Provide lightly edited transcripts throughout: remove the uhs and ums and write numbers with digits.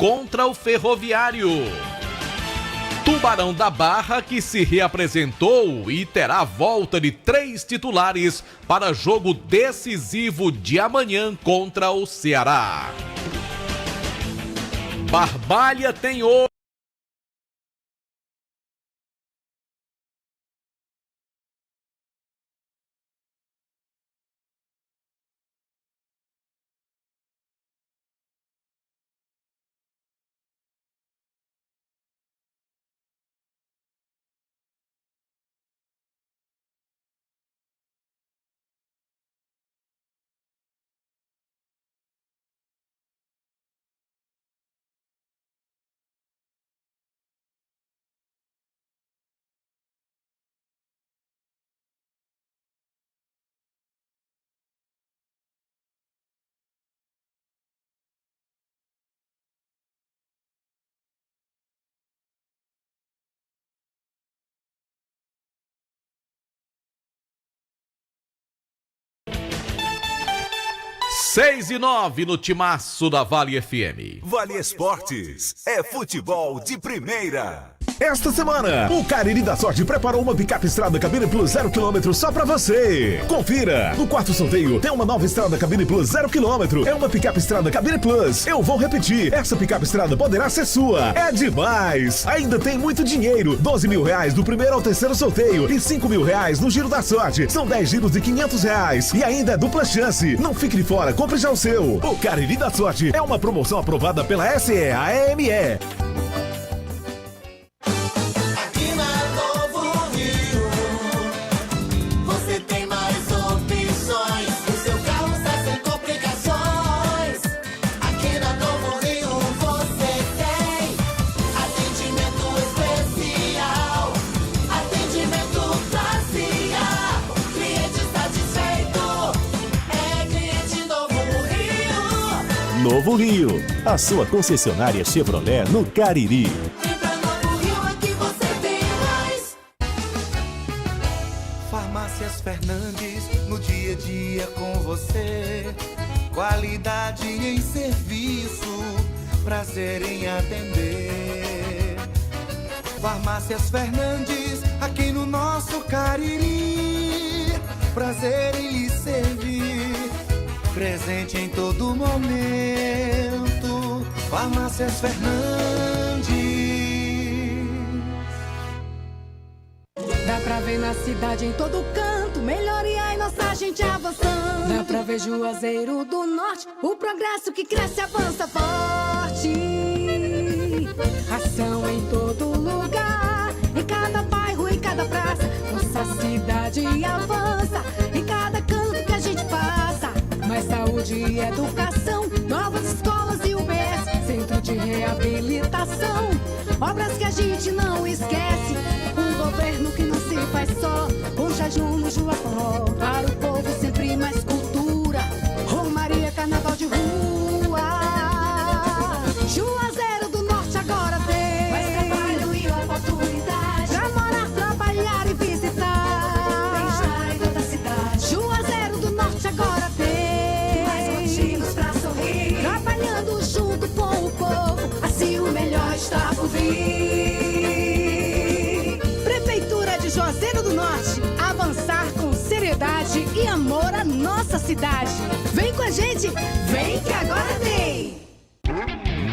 contra o Ferroviário. Tubarão da Barra, que se reapresentou e terá volta de 3 titulares para jogo decisivo de amanhã contra o Ceará. Barbalha tem hoje. Seis e 9 no timaço da Vale FM. Vale Esportes é futebol de primeira. Esta semana, o Cariri da Sorte preparou uma picape Estrada Cabine Plus 0 km só pra você. Confira! No quarto sorteio tem uma nova Estrada Cabine Plus 0 km. É uma picape Estrada Cabine Plus. Eu vou repetir, essa picape Estrada poderá ser sua. É demais! Ainda tem muito dinheiro. 12 mil reais do primeiro ao terceiro sorteio e 5 mil reais no Giro da Sorte. São 10 giros de 500 reais. E ainda é dupla chance. Não fique de fora, compre já o seu. O Cariri da Sorte é uma promoção aprovada pela SEAME. Novo Rio, a sua concessionária Chevrolet no Cariri. Novo Rio é que você tem mais. Farmácias Fernandes, no dia a dia com você. Qualidade em serviço, prazer em atender. Farmácias Fernandes, aqui no nosso Cariri. Prazer em lhe servir. Presente em todo momento. Farmácias Fernandes. Dá pra ver na cidade em todo canto melhoria e nossa gente avançando. Dá pra ver Juazeiro do Norte, o progresso que cresce avança forte. Ação em todo lugar, em cada bairro, em cada praça. Nossa cidade avança em cada canto que a gente passa. Mais saúde e educação, novas escolas e UBS, centro de reabilitação, obras que a gente não esquece. Um governo que não se faz só, com jejum no Juaforró. Para o povo sempre mais cultura, Romaria, carnaval de rua. Juazeiro do Norte agora tem mais trabalho e oportunidade pra morar, trabalhar e visitar. Bem-estar em toda a cidade. Juazeiro do Norte agora tem junto com o povo, assim o melhor está por vir. Prefeitura de Juazeiro do Norte, avançar com seriedade e amor à nossa cidade. Vem com a gente, vem que agora tem.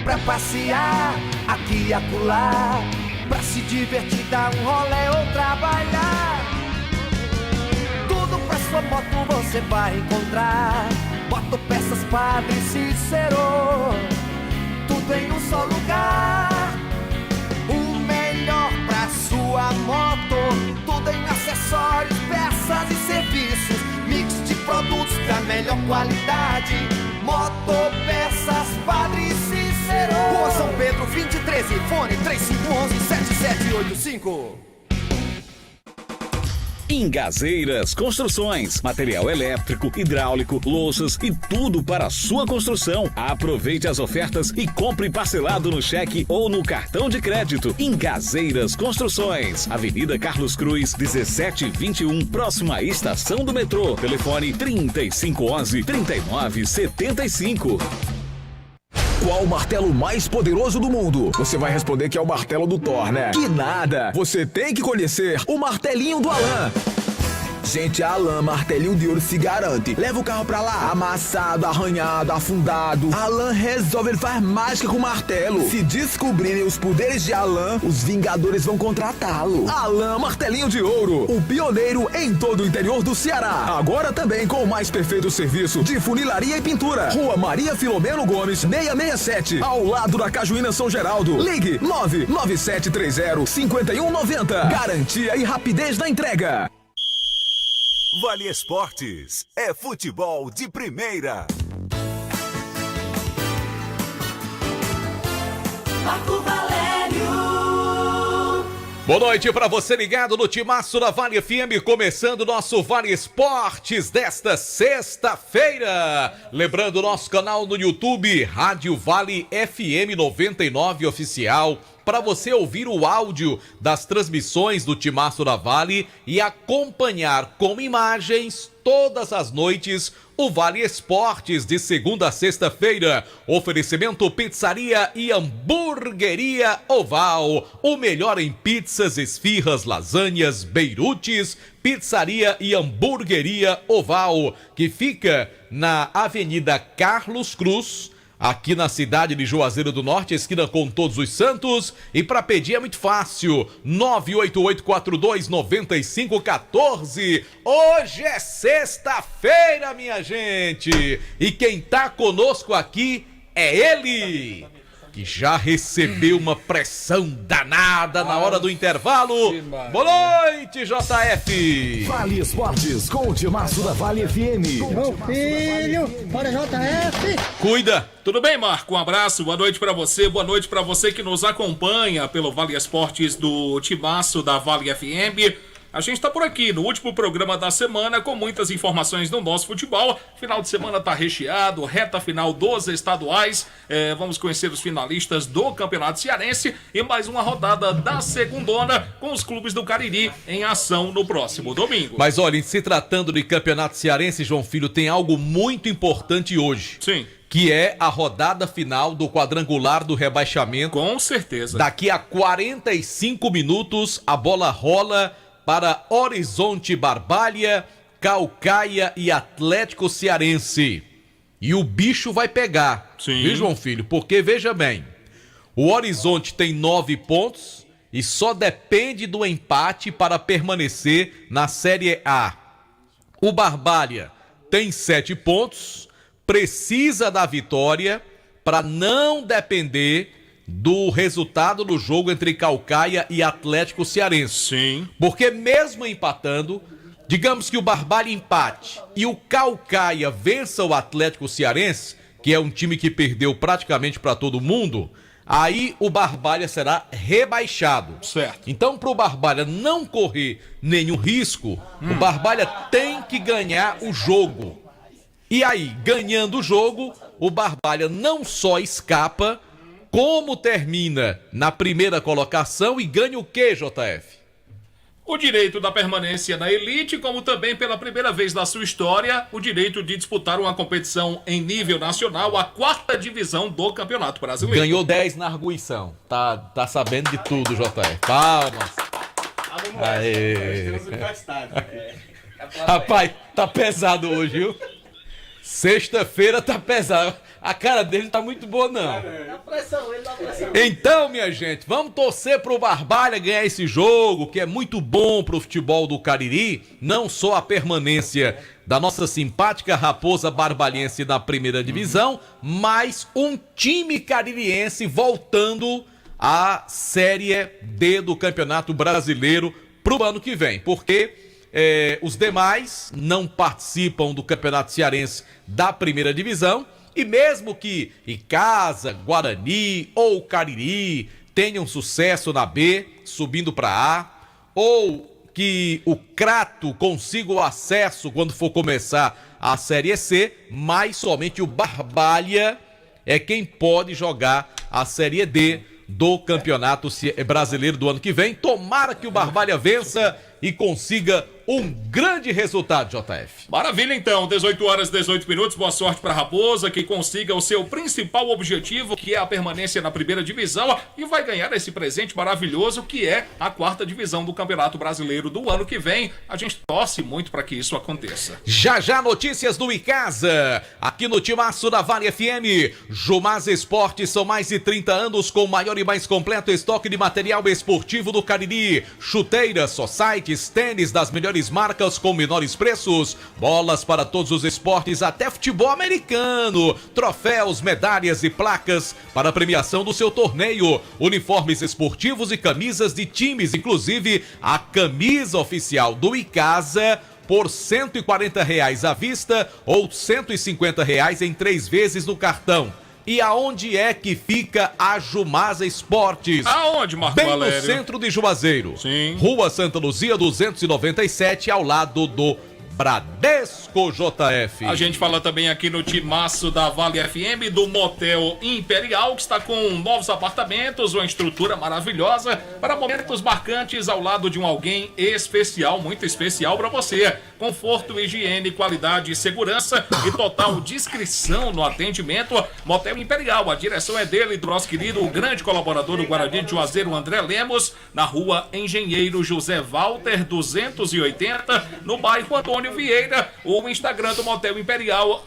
Pra passear, aqui e acolá, pra se divertir, dar um rolê ou trabalhar. Tudo pra sua moto você vai encontrar. Motopeças Padre Cícero, tudo em um só lugar. O melhor pra sua moto, tudo em acessórios, peças e serviços. Mix de produtos da melhor qualidade. Motopeças Padre Cícero. Rua São Pedro 2013, fone 3511-7785. Ingazeiras Construções, material elétrico, hidráulico, louças e tudo para a sua construção. Aproveite as ofertas e compre parcelado no cheque ou no cartão de crédito. Ingazeiras Construções, Avenida Carlos Cruz, 1721, próxima à estação do metrô. Telefone 3511-3975. Qual o martelo mais poderoso do mundo? Você vai responder que é o martelo do Thor, né? Que nada! Você tem que conhecer o martelinho do Alan. Gente, a Alan Martelinho de Ouro se garante. Leva o carro pra lá, amassado, arranhado, afundado. Alan resolve, ele faz mágica com o martelo. Se descobrirem os poderes de Alan, os Vingadores vão contratá-lo. Alan Martelinho de Ouro, o pioneiro em todo o interior do Ceará. Agora também com o mais perfeito serviço de funilaria e pintura. Rua Maria Filomeno Gomes, 667, ao lado da Cajuína São Geraldo. Ligue 99730-5190. Garantia e rapidez na entrega. Vale Esportes é futebol de primeira. Marco Valério. Boa noite para você ligado no Timaço da Vale FM, começando o nosso Vale Esportes desta sexta-feira. Lembrando o nosso canal no YouTube, Rádio Vale FM 99 Oficial, para você ouvir o áudio das transmissões do Timaço da Vale e acompanhar com imagens todas as noites o Vale Esportes de segunda a sexta-feira. Oferecimento Pizzaria e Hamburgueria Oval, o melhor em pizzas, esfirras, lasanhas, beirutes. Pizzaria e Hamburgueria Oval, que fica na Avenida Carlos Cruz, aqui na cidade de Juazeiro do Norte, esquina com Todos os Santos. E para pedir é muito fácil, 988429514. Hoje é sexta-feira, minha gente, e quem tá conosco aqui é ele, que já recebeu uma pressão danada na hora do intervalo. Boa noite, JF. Vale Esportes com o Timaço da Vale FM. Meu filho, bora JF. Cuida. Tudo bem, Marco? Um abraço, boa noite pra você que nos acompanha pelo Vale Esportes do Timaço da Vale FM. A gente tá por aqui no último programa da semana com muitas informações do nosso futebol. Final de semana tá recheado, reta final dos estaduais. Vamos conhecer os finalistas do Campeonato Cearense e mais uma rodada da segundona com os clubes do Cariri em ação no próximo domingo. Mas olha, se tratando de Campeonato Cearense, João Filho, tem algo muito importante hoje. Sim. Que é a rodada final do quadrangular do rebaixamento. Com certeza. Daqui a 45 minutos a bola rola para Horizonte Barbalha, Caucaia e Atlético Cearense. E o bicho vai pegar. Sim. Viu, João Filho? Porque, veja bem, o Horizonte tem 9 pontos e só depende do empate para permanecer na Série A. O Barbalha tem 7 pontos, precisa da vitória para não depender do resultado do jogo entre Caucaia e Atlético Cearense. Sim. Porque mesmo empatando, digamos que o Barbalha empate e o Caucaia vença o Atlético Cearense, que é um time que perdeu praticamente para todo mundo, aí o Barbalha será rebaixado. Certo. Então, para o Barbalha não correr nenhum risco, o Barbalha tem que ganhar o jogo. E aí, ganhando o jogo, o Barbalha não só escapa, como termina na primeira colocação e ganha o quê, JF? O direito da permanência na elite, como também pela primeira vez na sua história, o direito de disputar uma competição em nível nacional, a 4ª divisão do Campeonato Brasileiro. Ganhou 10 na arguição. Tá sabendo de tudo, JF. Palmas. Aê. Rapaz, tá pesado hoje, viu? Sexta-feira tá pesado. A cara dele não tá muito boa, não. Então, minha gente, vamos torcer pro Barbalha ganhar esse jogo, que é muito bom pro futebol do Cariri. Não só a permanência da nossa simpática Raposa Barbalhense na primeira divisão, mas um time caririense voltando à Série D do Campeonato Brasileiro pro ano que vem. Porque os demais não participam do Campeonato Cearense da primeira divisão. E mesmo que Icasa, Guarani ou Cariri tenham sucesso na B, subindo para A, ou que o Crato consiga o acesso quando for começar a Série C, mas somente o Barbalha é quem pode jogar a Série D do Campeonato Brasileiro do ano que vem. Tomara que o Barbalha vença e consiga um grande resultado, JF. Maravilha, então. 18 horas, 18 minutos. Boa sorte para Raposa, que consiga o seu principal objetivo, que é a permanência na primeira divisão, e vai ganhar esse presente maravilhoso, que é a 4ª divisão do Campeonato Brasileiro do ano que vem. A gente torce muito para que isso aconteça. Já notícias do Icasa, aqui no Timaço da Vale FM. Jumaz Esportes, são mais de 30 anos com o maior e mais completo estoque de material esportivo do Cariri. Chuteiras, societies, tênis das melhores marcas com menores preços, bolas para todos os esportes, até futebol americano, troféus, medalhas e placas para a premiação do seu torneio, uniformes esportivos e camisas de times, inclusive a camisa oficial do Icasa, por R$ 140 à vista ou R$ 150 em 3 vezes no cartão. E aonde é que fica a Jumaz Esportes? Aonde, Marco Bem Valério? no centro de Juazeiro. Sim. Rua Santa Luzia, 297, ao lado do Bradesco, JF. A gente fala também aqui no Timaço da Vale FM do Motel Imperial, que está com novos apartamentos, uma estrutura maravilhosa para momentos marcantes ao lado de um alguém especial, muito especial para você. Conforto, higiene, qualidade, segurança e total discrição no atendimento. Motel Imperial, a direção é dele, do nosso querido, o grande colaborador do Guarani de Juazeiro, André Lemos, na Rua Engenheiro José Walter 280, no bairro Antônio Vieira. O Instagram do Motel Imperial,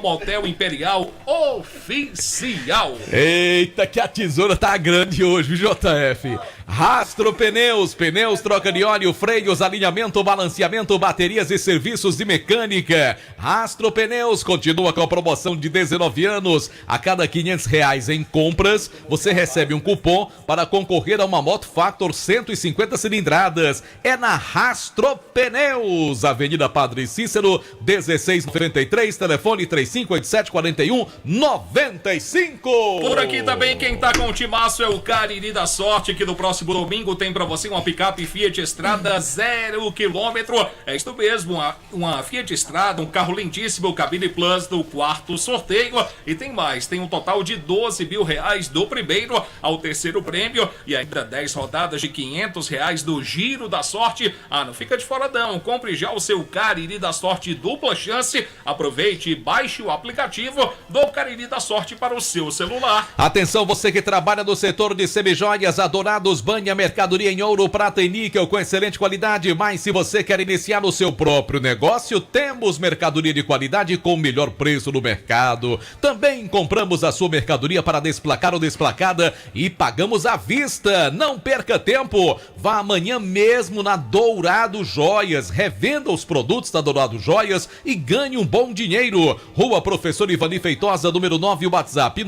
@Motel Imperial Oficial. Eita, que a tesoura tá grande hoje, JF. Rastro Pneus, pneus, troca de óleo, freios, alinhamento, balanceamento, baterias e serviços de mecânica. Rastro Pneus continua com a promoção de 19 anos. A cada R$500 em compras, você recebe um cupom para concorrer a uma Moto Factor 150 cilindradas. É na Rastro Pneus, Avenida Padre Cícero, 1693, telefone 3587-4195. Por aqui também quem tá com o Timaço é o Cariri da Sorte, que no próximo domingo tem pra você uma picape Fiat Strada 0 km. É isso mesmo, uma Fiat Strada, um carro lindíssimo, cabine plus do 4º sorteio. E tem mais, tem um total de R$12 mil do primeiro ao 3º prêmio e ainda 10 rodadas de R$500 do Giro da Sorte. Ah, não fica de fora não, compre já o seu Cariri da Sorte dupla chance. Aproveite e baixe o aplicativo do Cariri da Sorte para o seu celular. Atenção, você que trabalha no setor de semijoias, Adorados Banha, mercadoria em ouro, prata e níquel com excelente qualidade. Mas se você quer iniciar o seu próprio negócio, temos mercadoria de qualidade com o melhor preço no mercado. Também compramos a sua mercadoria para desplacar ou desplacada e pagamos à vista. Não perca tempo, vá amanhã mesmo na Dourado Joias, revenda os produtos da Dourado Joias e ganhe um bom dinheiro. Rua Professor Ivani Feitosa, número 9, o WhatsApp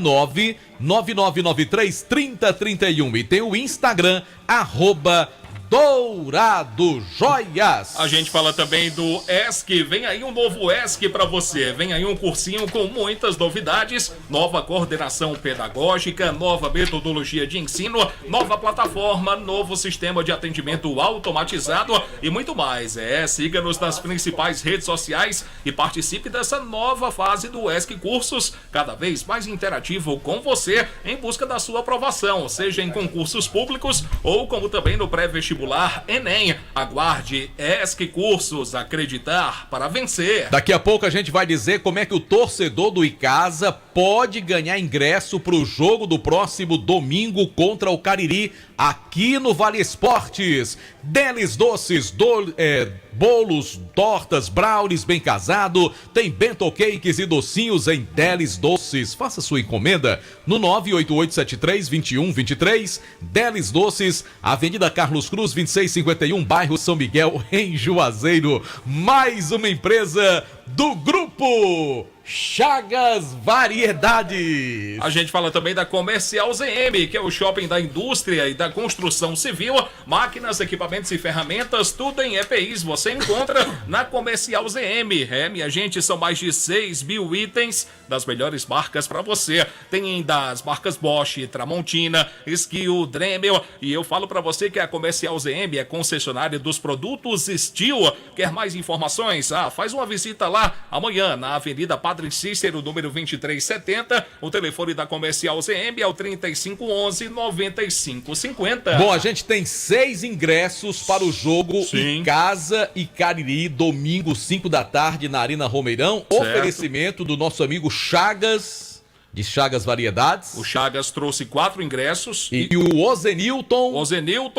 999933031 e tem o Instagram @Dourado Joias. A gente fala também do ESC, vem aí um novo ESC para você, vem aí um cursinho com muitas novidades, nova coordenação pedagógica, nova metodologia de ensino, nova plataforma, novo sistema de atendimento automatizado e muito mais. Siga-nos nas principais redes sociais e participe dessa nova fase do ESC Cursos, cada vez mais interativo com você em busca da sua aprovação, seja em concursos públicos ou como também no pré-vestibular Enem. Aguarde ESC Cursos, acreditar para vencer. Daqui a pouco a gente vai dizer como é que o torcedor do Icasa pode ganhar ingresso para o jogo do próximo domingo contra o Cariri aqui no Vale Esportes. Delis Doces, bolos, tortas, brownies bem casado, tem bento cakes e docinhos em Delis Doces. Faça sua encomenda no 98873-2123. Delis Doces, Avenida Carlos Cruz 2651, bairro São Miguel, em Juazeiro. Mais uma empresa do Grupo Chagas Variedades. A gente fala também da Comercial ZM, que é o shopping da indústria e da construção civil, máquinas, equipamentos e ferramentas, tudo em EPIs você encontra na Comercial ZM. Minha gente, são mais de 6 mil itens das melhores marcas para você. Tem das marcas Bosch, Tramontina, Skil, Dremel, e eu falo para você que a Comercial ZM é concessionária dos produtos Steel. Quer mais informações? Faz uma visita lá amanhã na Avenida Padre Padre Cícero, número 2370. O telefone da Comercial CM é o 3511-9550. Bom, a gente tem 6 ingressos para o jogo Sim. Icasa e Cariri, domingo, 5 da tarde, na Arena Romeirão. Certo. Oferecimento do nosso amigo Chagas, de Chagas Variedades. O Chagas trouxe 4 ingressos. E o Ozenilton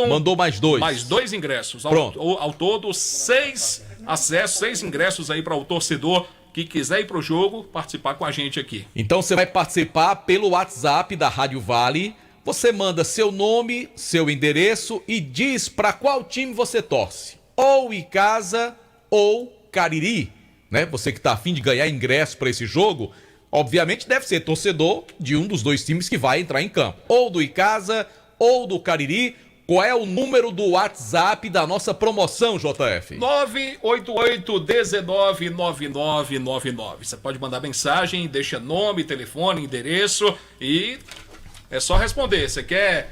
mandou mais 2. Mais 2 ingressos. Pronto. Ao todo, 6 acessos, 6 ingressos aí para o torcedor que quiser ir pro jogo, participar com a gente aqui. Então você vai participar pelo WhatsApp da Rádio Vale. Você manda seu nome, seu endereço e diz para qual time você torce. Ou Icasa ou Cariri, né? Você que tá afim de ganhar ingresso para esse jogo, obviamente deve ser torcedor de um dos 2 times que vai entrar em campo. Ou do Icasa ou do Cariri. Qual é o número do WhatsApp da nossa promoção, JF? 988-199999. Você pode mandar mensagem, deixa nome, telefone, endereço e é só responder. Você quer...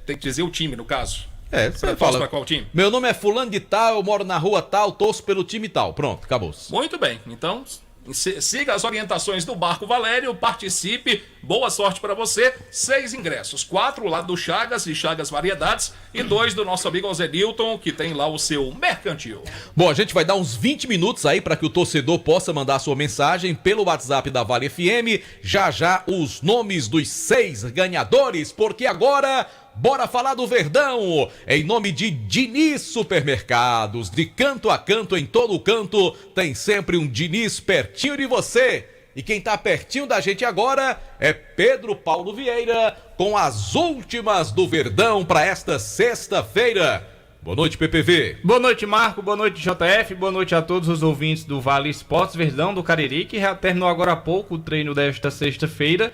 tem que dizer o time, no caso. Você fala pra qual time? Meu nome é fulano de tal, eu moro na rua tal, torço pelo time tal. Pronto, acabou. Muito bem, então... Siga as orientações do Barco Valério, participe, boa sorte para você. 6 ingressos, 4 lá do Chagas e Chagas Variedades e 2 do nosso amigo Ozenilton, que tem lá o seu mercantil. Bom, a gente vai dar uns 20 minutos aí para que o torcedor possa mandar sua mensagem pelo WhatsApp da Vale FM. Já os nomes dos 6 ganhadores, porque agora... Bora falar do Verdão, em nome de Diniz Supermercados, de canto a canto, em todo canto, tem sempre um Diniz pertinho de você. E quem tá pertinho da gente agora é Pedro Paulo Vieira, com as últimas do Verdão para esta sexta-feira. Boa noite, PPV. Boa noite, Marco, boa noite, JF, boa noite a todos os ouvintes do Vale Esportes Verdão do Cariri, que já terminou agora há pouco o treino desta sexta-feira.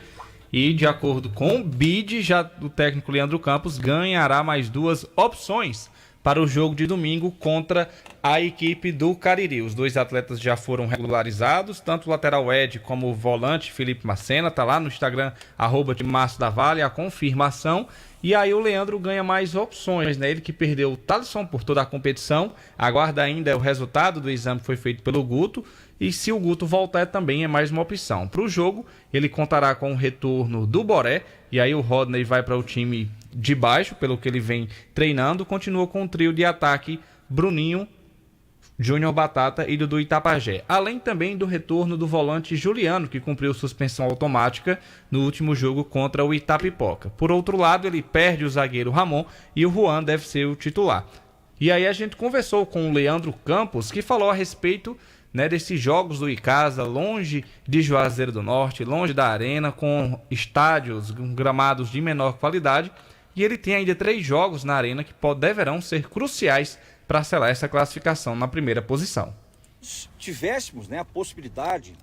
E, de acordo com o BID, já o técnico Leandro Campos ganhará mais 2 opções para o jogo de domingo contra a equipe do Cariri. Os 2 atletas já foram regularizados, tanto o lateral Ed como o volante Felipe Macena, tá lá no Instagram, @TimaçoDaVale, a confirmação. E aí o Leandro ganha mais opções, né? Ele que perdeu o Thalisson por toda a competição, aguarda ainda o resultado do exame que foi feito pelo Guto, e se o Guto voltar também é mais uma opção. Para o jogo, ele contará com o retorno do Boré, e aí o Rodney vai para o time de baixo, pelo que ele vem treinando, continua com o trio de ataque Bruninho, Júnior Batata e Dudu Itapajé. Além também do retorno do volante Juliano, que cumpriu suspensão automática no último jogo contra o Itapipoca. Por outro lado, ele perde o zagueiro Ramon e o Juan deve ser o titular. E aí a gente conversou com o Leandro Campos, que falou a respeito, né, desses jogos do Icasa, longe de Juazeiro do Norte, longe da arena, com estádios, gramados de menor qualidade. E ele tem ainda 3 jogos na arena que deverão ser cruciais para selar essa classificação na primeira posição. Se tivéssemos, né, a possibilidade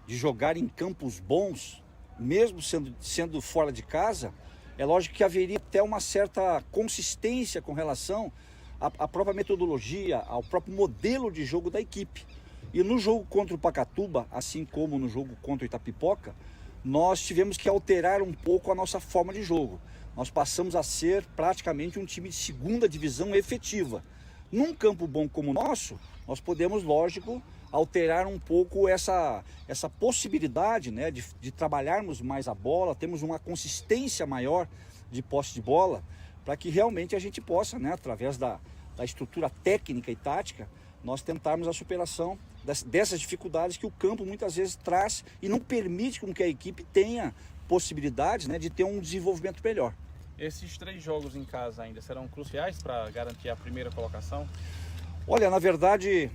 de jogar em campos bons, mesmo sendo fora de casa, é lógico que haveria até uma certa consistência com relação à própria metodologia, ao próprio modelo de jogo da equipe. E no jogo contra o Pacatuba, assim como no jogo contra o Itapipoca, nós tivemos que alterar um pouco a nossa forma de jogo. Nós passamos a ser praticamente um time de 2ª divisão efetiva. Num campo bom como o nosso, nós podemos, lógico, alterar um pouco essa possibilidade, né, de trabalharmos mais a bola, temos uma consistência maior de posse de bola, para que realmente a gente possa, né, através da estrutura técnica e tática, nós tentarmos a superação dessas dificuldades que o campo muitas vezes traz e não permite com que a equipe tenha possibilidades, né, de ter um desenvolvimento melhor. Esses 3 jogos em casa ainda serão cruciais para garantir a primeira colocação? Olha, na verdade,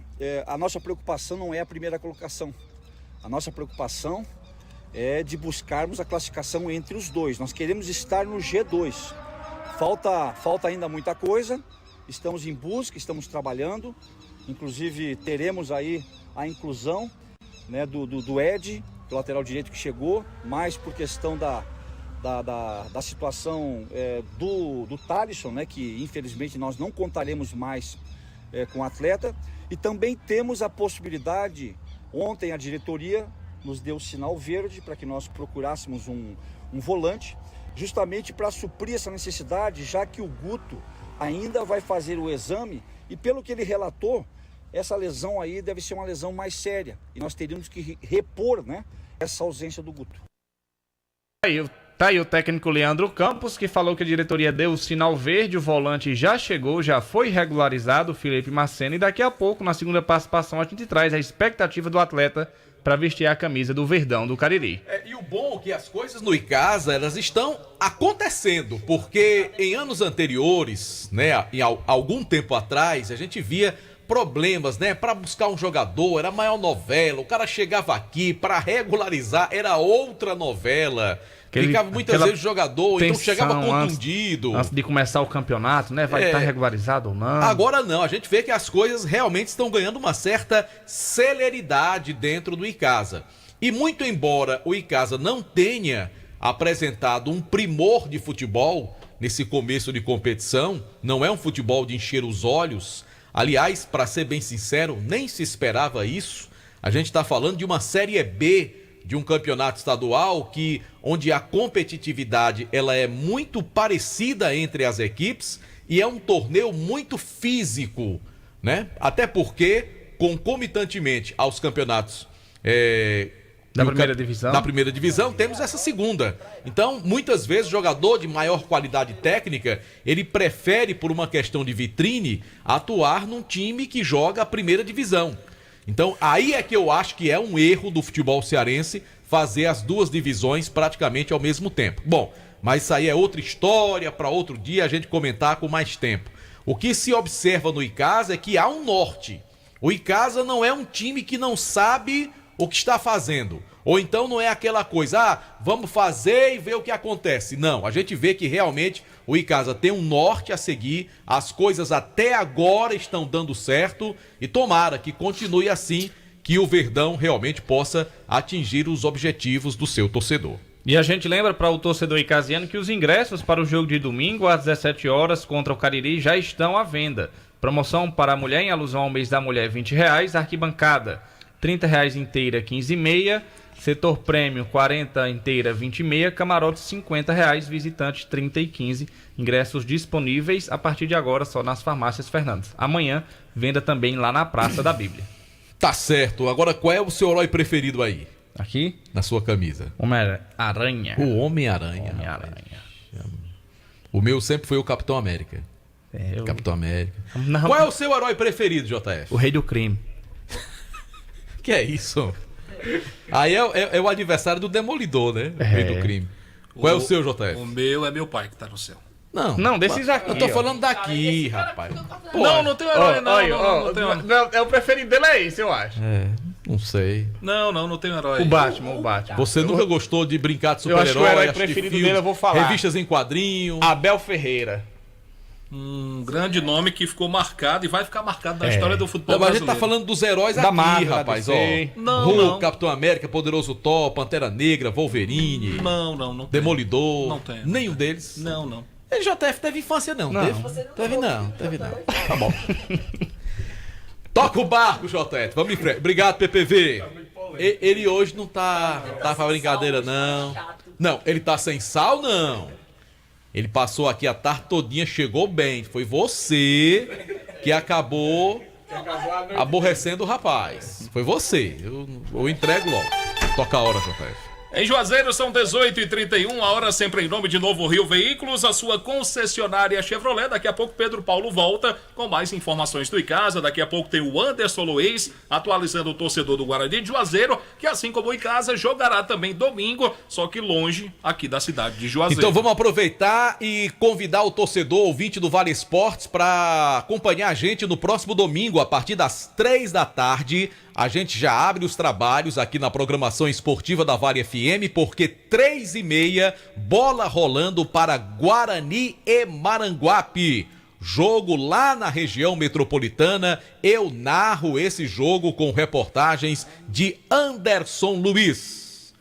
a nossa preocupação não é a primeira colocação. A nossa preocupação é de buscarmos a classificação entre os 2. Nós queremos estar no G2. Falta ainda muita coisa, estamos em busca, estamos trabalhando. Inclusive, teremos aí a inclusão, né, do Ed, do lateral direito que chegou, mais por questão da situação do Thalisson, né, que infelizmente nós não contaremos mais com o atleta. E também temos a possibilidade, ontem a diretoria nos deu o sinal verde para que nós procurássemos um volante, justamente para suprir essa necessidade, já que o Guto ainda vai fazer o exame e pelo que ele relatou, essa lesão aí deve ser uma lesão mais séria. E nós teríamos que repor, né, essa ausência do Guto. Tá aí o técnico Leandro Campos, que falou que a diretoria deu o sinal verde, o volante já chegou, já foi regularizado, o Felipe Macena, e daqui a pouco, na segunda participação, a gente traz a expectativa do atleta para vestir a camisa do Verdão do Cariri. E o bom é que as coisas no Icasa, elas estão acontecendo, porque em anos anteriores, né, em algum tempo atrás, a gente via problemas, né, para buscar um jogador, era a maior novela, o cara chegava aqui para regularizar, era outra novela. Ficava muitas vezes o jogador, então chegava contundido. Antes de começar o campeonato, né? Vai estar regularizado ou não. Agora não, a gente vê que as coisas realmente estão ganhando uma certa celeridade dentro do Icasa. E muito embora o Icasa não tenha apresentado um primor de futebol nesse começo de competição, não é um futebol de encher os olhos. Aliás, para ser bem sincero, nem se esperava isso. A gente está falando de uma Série B de um campeonato estadual onde a competitividade ela é muito parecida entre as equipes e é um torneio muito físico, né? Até porque, concomitantemente aos campeonatos da primeira divisão, temos essa segunda. Então, muitas vezes, o jogador de maior qualidade técnica, ele prefere, por uma questão de vitrine, atuar num time que joga a primeira divisão. Então, aí é que eu acho que é um erro do futebol cearense fazer as duas divisões praticamente ao mesmo tempo. Bom, mas isso aí é outra história, para outro dia a gente comentar com mais tempo. O que se observa no Icasa é que há um norte. O Icasa não é um time que não sabe o que está fazendo. Ou então não é aquela coisa, vamos fazer e ver o que acontece. Não, a gente vê que realmente o Icasa tem um norte a seguir, as coisas até agora estão dando certo e tomara que continue assim, que o Verdão realmente possa atingir os objetivos do seu torcedor. E a gente lembra para o torcedor icasiano que os ingressos para o jogo de domingo às 17 horas contra o Cariri já estão à venda. Promoção para a mulher em alusão ao mês da mulher, R$20, arquibancada R$30 inteira, 15,5, setor prêmio 40 inteira, 20,5, camarote R$50, visitante 30 e 15. Ingressos disponíveis a partir de agora só nas farmácias Fernandes. Amanhã, venda também lá na Praça da Bíblia. Tá certo. Agora, qual é o seu herói preferido aí? Aqui? Na sua camisa. Homem-Aranha. O Homem-Aranha. O meu sempre foi o Capitão América. Capitão América. Não. Qual é o seu herói preferido, JF? O Rei do Crime. Que é isso? Aí é o adversário do Demolidor, né? O Rei do Crime. Qual é o seu, JF? O meu é meu pai que tá no céu. Não, desses aqui. Eu tô falando daqui, rapaz. Não tem herói, não tem herói. É o preferido dele, é esse, eu acho. Não sei. Não tem herói. O Batman. Você nunca gostou de brincar de super-herói? Eu acho que o herói de preferido filmes, dele, eu vou falar. Revistas em quadrinho. Abel Ferreira. Um grande nome que ficou marcado e vai ficar marcado na história do futebol Mas a brasileiro. gente tá falando dos heróis da aqui, Marvel, rapaz. Não. Capitão América, Poderoso Thor, Pantera Negra, Wolverine. Não. Demolidor. Não tem. Nenhum deles. Não. Ele JF teve infância, não. Teve não. Tá bom. Toca o barco, JF. Vamos em frente. Obrigado, PPV. Ele hoje não tá pra brincadeira, não. Não, ele tá sem sal, não. Ele passou aqui a tarde todinha, chegou bem. Foi você que acabou aborrecendo o rapaz. Foi você. Eu entrego logo. Toca a hora, JF. Em Juazeiro são 18h31, a hora sempre em nome de Novo Rio Veículos, a sua concessionária Chevrolet. Daqui a pouco Pedro Paulo volta com mais informações do Icasa. Daqui a pouco tem o Anderson Luiz atualizando o torcedor do Guarani de Juazeiro, que assim como o Icasa jogará também domingo, só que longe aqui da cidade de Juazeiro. Então vamos aproveitar e convidar o torcedor ouvinte do Vale Esportes para acompanhar a gente no próximo domingo, a partir das 3 da tarde. A gente já abre os trabalhos aqui na programação esportiva da Vale FM, porque 3h30, bola rolando para Guarani e Maranguape. Jogo lá na região metropolitana. Eu narro esse jogo com reportagens de Anderson Luiz.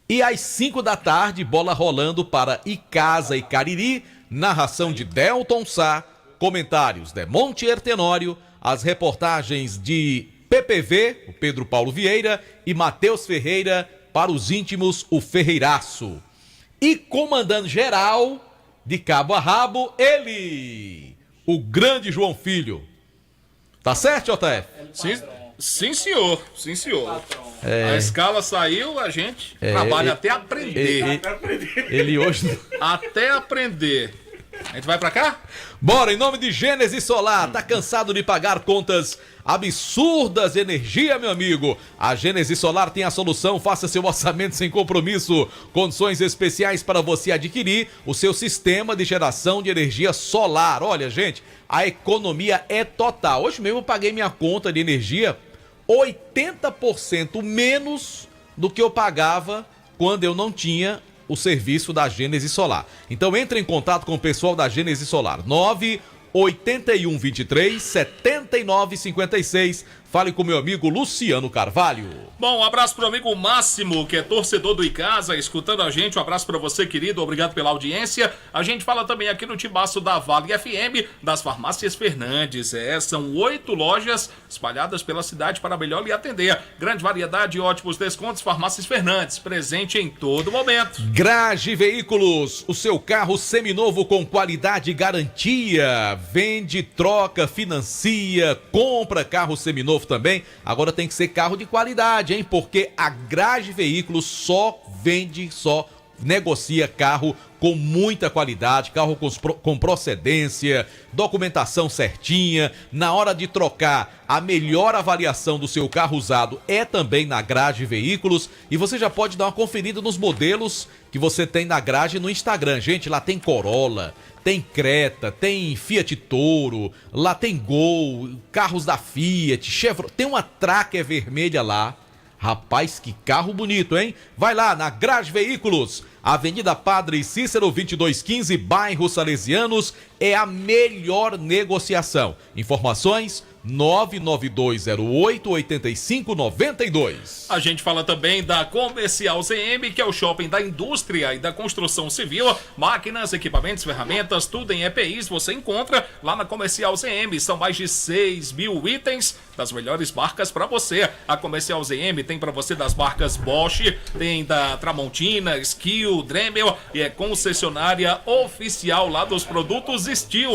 E às 5 da tarde, bola rolando para Icasa e Cariri, narração de Delton Sá, comentários de Monte Tenório, as reportagens de PPV, o Pedro Paulo Vieira, e Matheus Ferreira, para os íntimos, o Ferreiraço. E comandando geral, de cabo a rabo, ele, o grande João Filho. Tá certo, JF? Sim, senhor. Sim, senhor. A escala saiu, a gente trabalha até aprender. Ele hoje... Até aprender. A gente vai pra cá? Bora, em nome de Gênesis Solar. Tá cansado de pagar contas absurdas de energia, meu amigo? A Gênesis Solar tem a solução. Faça seu orçamento sem compromisso. Condições especiais para você adquirir o seu sistema de geração de energia solar. Olha, gente, a economia é total. Hoje mesmo eu paguei minha conta de energia 80% menos do que eu pagava quando eu não tinha o serviço da Gênesis Solar. Então entre em contato com o pessoal da Gênesis Solar. 98123-7956. Fale com meu amigo Luciano Carvalho. Bom, um abraço pro amigo Máximo, que é torcedor do Icasa, escutando a gente. Um abraço pra você, querido. Obrigado pela audiência. A gente fala também aqui no Timaço da Vale FM, das Farmácias Fernandes. São 8 lojas espalhadas pela cidade para melhor lhe atender. Grande variedade e ótimos descontos. Farmácias Fernandes, presente em todo momento. Grage Veículos, o seu carro seminovo com qualidade e garantia. Vende, troca, financia, compra carro seminovo também. Agora tem que ser carro de qualidade, hein? Porque a Grage Veículos só negocia carro com muita qualidade, carro com procedência, documentação certinha. Na hora de trocar, a melhor avaliação do seu carro usado é também na Grage Veículos. E você já pode dar uma conferida nos modelos que você tem na Grage no Instagram. Gente, lá tem Corolla, tem Creta, tem Fiat Toro, lá tem Gol, carros da Fiat, Chevrolet, tem uma Tracker vermelha lá. Rapaz, que carro bonito, hein? Vai lá na Grage Veículos, Avenida Padre Cícero 2215, bairro Salesianos, é a melhor negociação. Informações 99208-8592. A gente fala também da Comercial CM, que é o shopping da indústria e da construção civil. Máquinas, equipamentos, ferramentas, tudo em EPIs você encontra lá na Comercial CM. São mais de 6 mil itens das melhores marcas para você. A Comercial CM tem para você das marcas Bosch, tem da Tramontina, Skill, Dremel, e é concessionária oficial lá dos produtos Steel.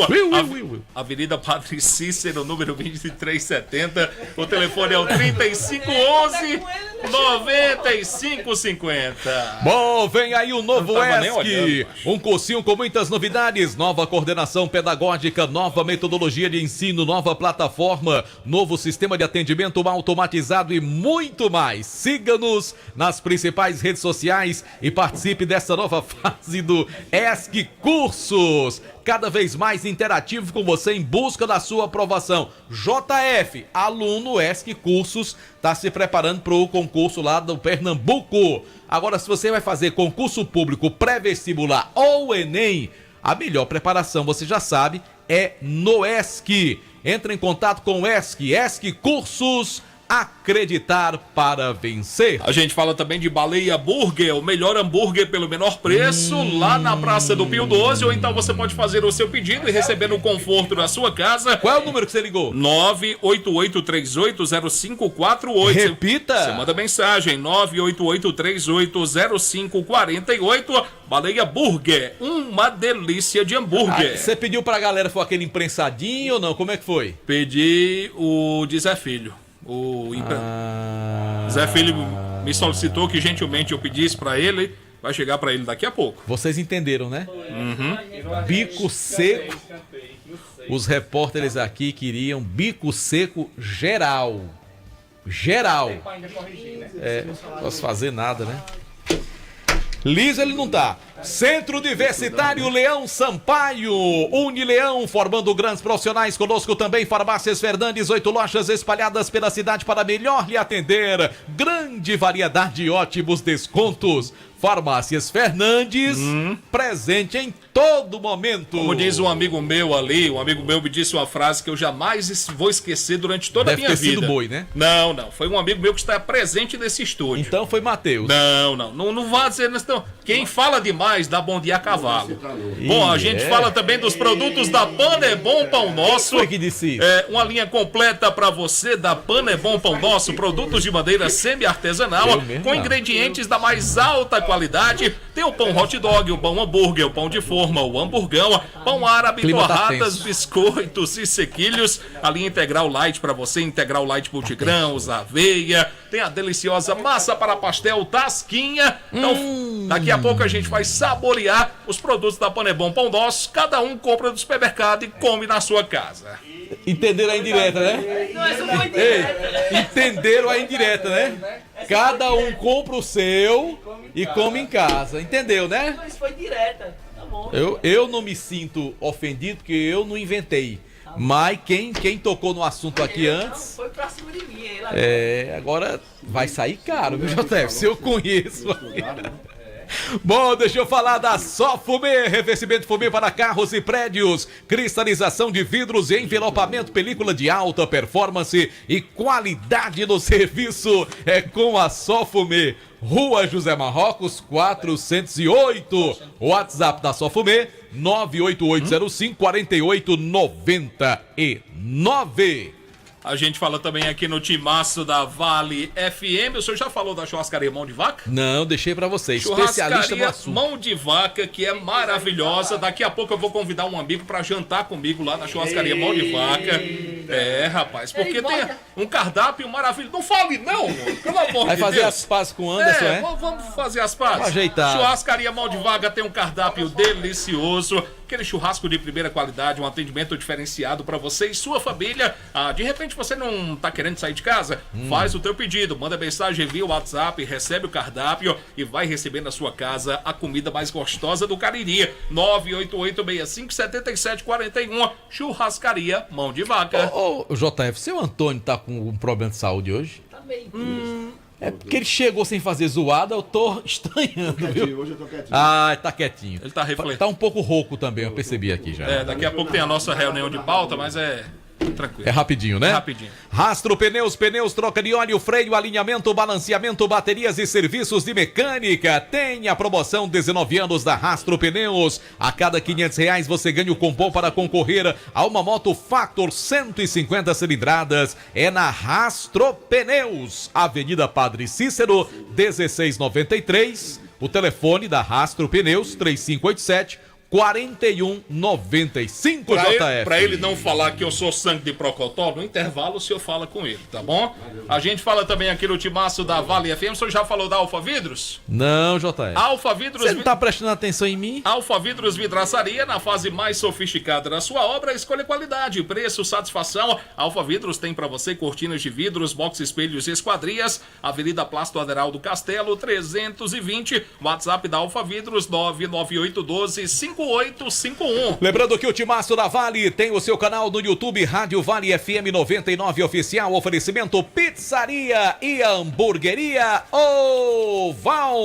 Avenida Padre Cícero, número 2370. O telefone é o 3511-9550. Bom, vem aí o novo ESC. Um cursinho com muitas novidades. Nova coordenação pedagógica, nova metodologia de ensino, nova plataforma, novo sistema de atendimento automatizado e muito mais. Siga-nos nas principais redes sociais e participe dessa nova fase do ESC Cursos. Cada vez mais interativo com você em busca da sua aprovação. JF, aluno ESC Cursos, está se preparando para o concurso lá do Pernambuco. Agora, se você vai fazer concurso público pré-vestibular ou Enem, a melhor preparação, você já sabe, é no ESC. Entre em contato com o ESC Cursos. Acreditar para vencer. A gente fala também de Baleia Burger, o melhor hambúrguer pelo menor preço, lá na Praça do Pio 12, ou então você pode fazer o seu pedido e receber no conforto da sua casa. Qual é o número que você ligou? 988380548. Repita. Você manda mensagem, 988380548. Baleia Burger, uma delícia de hambúrguer. Você pediu pra galera, foi aquele imprensadinho ou não? Como é que foi? Pedi o de Zé Filho. Zé Filho me solicitou que gentilmente eu pedisse pra ele. Vai chegar pra ele daqui a pouco. Vocês entenderam, né? Uhum. Bico seco. Os repórteres aqui queriam bico seco geral. Geral. Não posso fazer nada, né? Liso ele não tá. Centro Universitário Leão Sampaio, Unileão, formando grandes profissionais. Conosco também Farmácias Fernandes, 8 lojas espalhadas pela cidade para melhor lhe atender. Grande variedade e ótimos descontos. Farmácias Fernandes, presente em todo momento. Como diz um amigo meu ali, um amigo meu me disse uma frase que eu jamais vou esquecer durante toda a minha vida. Deve ter sido Boi, né? Não, foi um amigo meu que está presente nesse estúdio. Então foi Matheus. Não vá dizer isso. Quem fala demais dá bom dia a cavalo. Bom, a gente fala também dos produtos da Pana é Bom Pão Nosso. Foi que disse isso? Uma linha completa para você da Pana é Bom Pão Nosso, produtos de madeira semi-artesanal, com ingredientes da mais alta qualidade. Tem o pão hot dog, o pão hambúrguer, o pão de forma, o hamburgão, pão árabe, torradas, biscoitos e sequilhos. A linha Integral Light para você, Integral Light multigrãos, aveia. Tem a deliciosa massa para pastel Tasquinha. Então, daqui a pouco a gente vai saborear os produtos da Panebon Pão Doce. Cada um compra do supermercado e come na sua casa. Entenderam a indireta, né? Não, essa não foi indireta. Entenderam a indireta, né? Cada um compra o seu e come em casa. Entendeu, né? Isso foi direta. Tá bom. Eu não me sinto ofendido porque eu não inventei. Mas quem tocou no assunto aqui antes... Foi pra cima de mim. Agora vai sair caro, viu, JF? Se eu conheço... Bom, deixa eu falar da Só Fumê, revestimento fumê para carros e prédios, cristalização de vidros e envelopamento, película de alta performance e qualidade no serviço é com a Só Fumê. Rua José Marrocos, 408. WhatsApp da Só Fumê, 98805-4899. A gente fala também aqui no timaço da Vale FM. O senhor já falou da churrascaria Mão de Vaca? Não, deixei pra você. Especialista no assunto. Mão de Vaca, que é maravilhosa. Daqui a pouco eu vou convidar um amigo pra jantar comigo lá na churrascaria Mão de Vaca. Rapaz, porque tem um cardápio maravilhoso. Não fale não, pelo amor de Deus. Vai fazer as pazes com o Anderson, né? Vamos fazer as pazes. Vamos ajeitar. Churrascaria Mão de Vaca tem um cardápio delicioso. Aquele churrasco de primeira qualidade, um atendimento diferenciado para você e sua família. De repente você não tá querendo sair de casa? Faz o teu pedido, manda mensagem via WhatsApp, recebe o cardápio e vai receber na sua casa a comida mais gostosa do Cariri. 988657741, Churrascaria Mão de Vaca. Ô, JF, seu Antônio tá com um problema de saúde hoje? Tá meio É porque ele chegou sem fazer zoada, eu tô estranhando, viu? Hoje eu tô quietinho. Tá quietinho. Ele tá refletindo. Tá um pouco rouco também, eu percebi aqui já. Daqui a pouco tem a nossa reunião de pauta, mas tranquilo. É rapidinho, né? Rapidinho. Rastro Pneus, troca de óleo, freio, alinhamento, balanceamento, baterias e serviços de mecânica. Tem a promoção 19 anos da Rastro Pneus. A cada R$500 você ganha o cupom para concorrer a uma moto Factor 150 cilindradas. É na Rastro Pneus, Avenida Padre Cícero, 1693. O telefone da Rastro Pneus, 3587-4195, JF. Pra ele não falar que eu sou sangue de procotó, no intervalo o senhor fala com ele, tá bom? A gente fala também aqui no timaço da Vale FM. O senhor já falou da Alfa Vidros? Não, JF. Alfa Vidros... Você não tá prestando atenção em mim? Alfa Vidros Vidraçaria, na fase mais sofisticada da sua obra, escolha qualidade, preço, satisfação. Alfa Vidros tem pra você cortinas de vidros, box, espelhos e esquadrias. Avenida Plácido Aderaldo Castelo, 320. WhatsApp da Alfa Vidros, 99812-5851. Lembrando que o timaço da Vale tem o seu canal no YouTube, Rádio Vale FM 99 Oficial. Oferecimento Pizzaria e Hamburgueria Oval.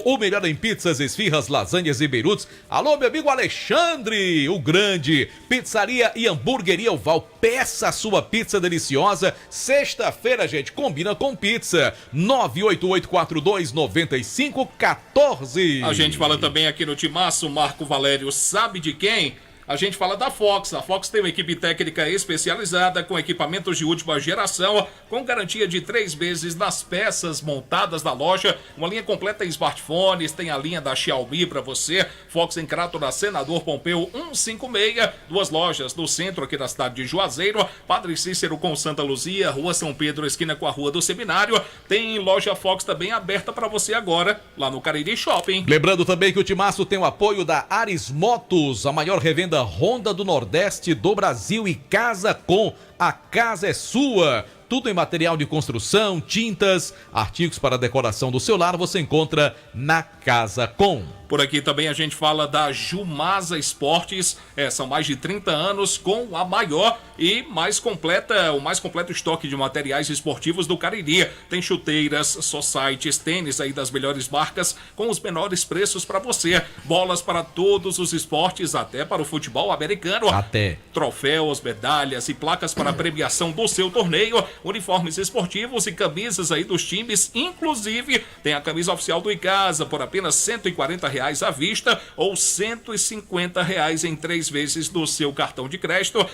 O melhor em pizzas, esfirras, lasanhas e beirutes. Alô, meu amigo Alexandre, o grande. Pizzaria e Hamburgueria Oval. Peça a sua pizza deliciosa. Sexta-feira, gente, combina com pizza. 988429514. A gente fala também aqui no timaço, Marco Valério sabe de quem? A gente fala da Fox. A Fox tem uma equipe técnica especializada com equipamentos de última geração, com garantia de 3 meses nas peças montadas da loja. Uma linha completa em smartphones, tem a linha da Xiaomi para você. Fox em Crato, na Senador Pompeu 156. 2 lojas no centro aqui da cidade de Juazeiro. Padre Cícero com Santa Luzia, Rua São Pedro, esquina com a Rua do Seminário. Tem loja Fox também aberta para você agora, lá no Cariri Shopping. Lembrando também que o timaço tem o apoio da Ares Motos, a maior revenda Honda do Nordeste do Brasil, e Casa Com. A casa é sua. Tudo em material de construção, tintas, artigos para decoração do seu lar, você encontra na Casa Com. Por aqui também a gente fala da Jumasa Esportes. São mais de 30 anos com a maior e o mais completo estoque de materiais esportivos do Cariri. Tem chuteiras, societies, tênis aí das melhores marcas com os menores preços para você. Bolas para todos os esportes, até para o futebol americano. Até. Troféus, medalhas e placas para a premiação do seu torneio. Uniformes esportivos e camisas aí dos times. Inclusive, tem a camisa oficial do Icasa por apenas R$140 à vista ou R$150 em 3 vezes do seu cartão de crédito.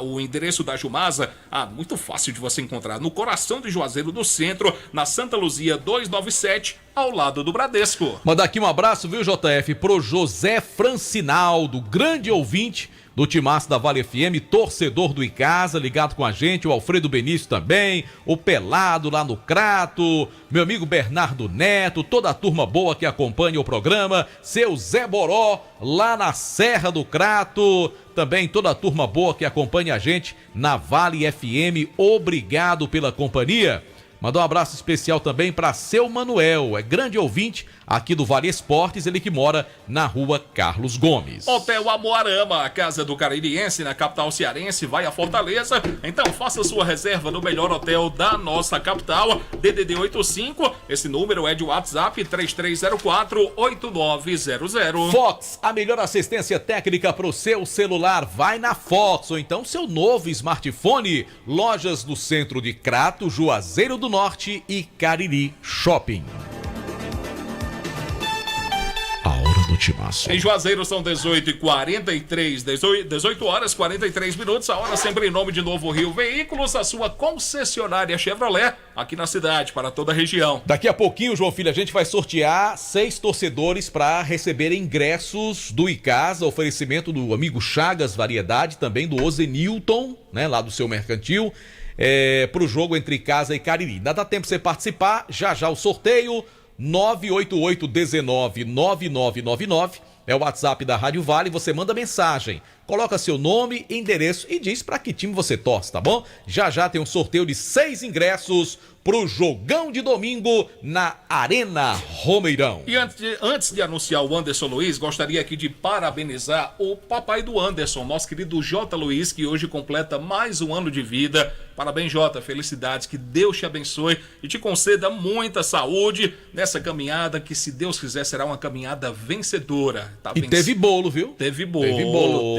O endereço da Jumasa, muito fácil de você encontrar, no coração de Juazeiro do Centro, na Santa Luzia 297, ao lado do Bradesco. Mandar aqui um abraço, viu, JF, pro José Francinaldo, grande ouvinte do Timaço da Vale FM, torcedor do Icasa, ligado com a gente, o Alfredo Benício também, o Pelado lá no Crato, meu amigo Bernardo Neto, toda a turma boa que acompanha o programa, seu Zé Boró lá na Serra do Crato, também toda a turma boa que acompanha a gente na Vale FM, obrigado pela companhia. Mandar um abraço especial também para seu Manuel, é grande ouvinte aqui do Vale Esportes, ele que mora na rua Carlos Gomes. Hotel Amoarama, a casa do caririense na capital cearense, vai a Fortaleza. Então faça sua reserva no melhor hotel da nossa capital, DDD 85, esse número é de WhatsApp 3304-8900. Fox, a melhor assistência técnica para o seu celular, vai na Fox, ou então seu novo smartphone. Lojas do centro de Crato, Juazeiro do Norte e Cariri Shopping. A hora do Timaço. Em Juazeiro são 18h43, 18 horas 43 minutos, a hora sempre em nome de Novo Rio Veículos, a sua concessionária Chevrolet, aqui na cidade, para toda a região. Daqui a pouquinho, João Filho, a gente vai sortear 6 torcedores para receber ingressos do Icasa, oferecimento do amigo Chagas Variedade, também do Ozenilton, né, lá do seu mercantil, para o jogo entre Icasa e Cariri. Ainda dá tempo de você participar, já o sorteio, 988-19-9999, é o WhatsApp da Rádio Vale, você manda mensagem, coloca seu nome, endereço e diz para que time você torce, tá bom? Já tem um sorteio de 6 ingressos pro jogão de domingo na Arena Romeirão. E antes de anunciar o Anderson Luiz, gostaria aqui de parabenizar o papai do Anderson, nosso querido J. Luiz, que hoje completa mais um ano de vida. Parabéns, Jota, felicidades, que Deus te abençoe e te conceda muita saúde nessa caminhada que, se Deus quiser, será uma caminhada vencedora. Tá e teve bolo, viu? Teve bolo.